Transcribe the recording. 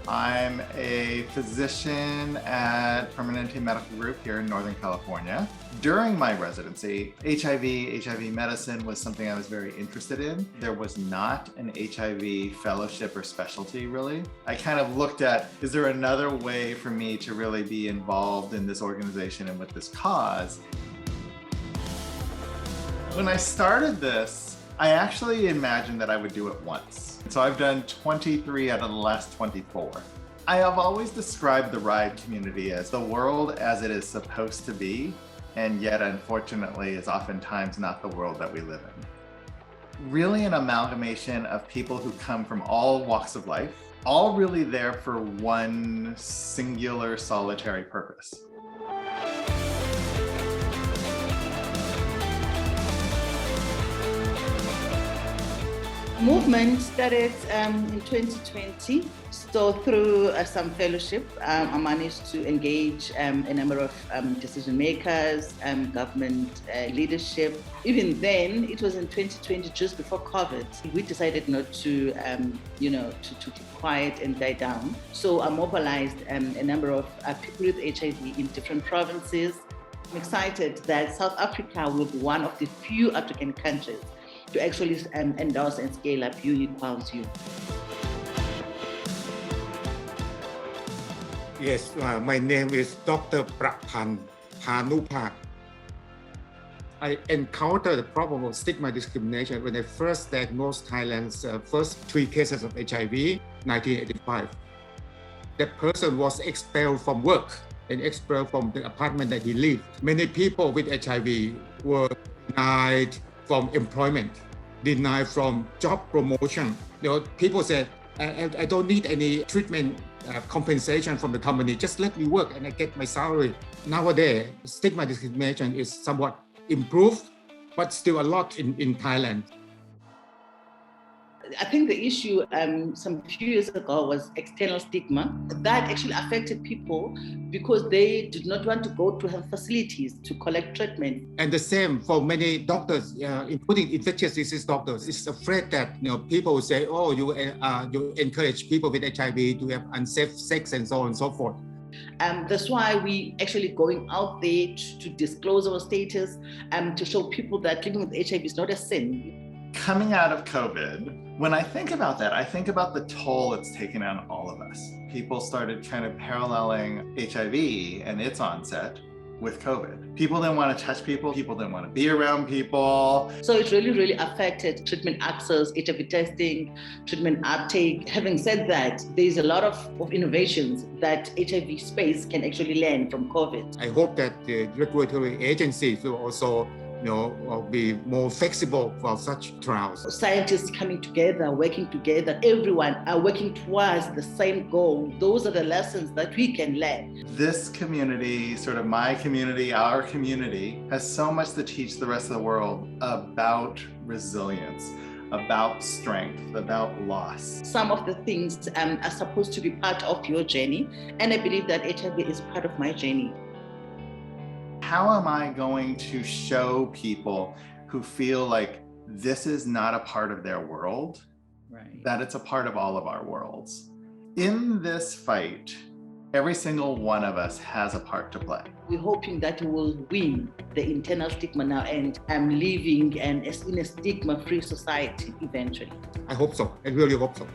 I'm a physician at Permanente Medical Group here in Northern California. During my residency, HIV medicine was something I was very interested in. There was not an HIV fellowship or specialty, really. I kind of looked at, is there another way for me to really be involved in this organization and with this cause? When I started this, I actually imagined that I would do it once. So I've done 23 out of the last 24. I have always described the RIDE community as the world as it is supposed to be, and yet unfortunately is oftentimes not the world that we live in. Really an amalgamation of people who come from all walks of life, all really there for one singular solitary purpose. Movement started in 2020. So through some fellowship, I managed to engage a number of decision makers, government leadership. Even then, it was in 2020, just before COVID, we decided not to, to keep quiet and die down. So I mobilized a number of people with HIV in different provinces. I'm excited that South Africa will be one of the few African countries to actually endorse and scale up U equals U. Yes, my name is Dr. Prapan Panupak. I encountered the problem of stigma discrimination when I first diagnosed Thailand's first 3 cases of HIV, 1985. That person was expelled from work and expelled from the apartment that he lived. Many people with HIV were denied from employment, denied from job promotion. People said, I don't need any treatment compensation from the company, just let me work and I get my salary. Nowadays, stigma discrimination is somewhat improved, but still a lot in Thailand. I think the issue some few years ago was external stigma. That actually affected people because they did not want to go to health facilities to collect treatment. And the same for many doctors, including infectious disease doctors. It's afraid that people will say, oh, you encourage people with HIV to have unsafe sex and so on and so forth. That's why we actually going out there to disclose our status and to show people that living with HIV is not a sin. Coming out of COVID, when I think about that, I think about the toll it's taken on all of us. People started kind of paralleling HIV and its onset with COVID. People didn't want to touch people. People didn't want to be around people. So it really affected treatment access, HIV testing, treatment uptake. Having said that, there's a lot of innovations that HIV space can actually learn from COVID. I hope that the regulatory agencies will also be more flexible for such trials. Scientists coming together, working together, everyone are working towards the same goal. Those are the lessons that we can learn. This community, sort of my community, our community, has so much to teach the rest of the world about resilience, about strength, about loss. Some of the things are supposed to be part of your journey, and I believe that HIV is part of my journey. How am I going to show people who feel like this is not a part of their world, that it's a part of all of our worlds? In this fight, every single one of us has a part to play. We're hoping that we will win the internal stigma now and living in a stigma-free society eventually. I hope so. I really hope so.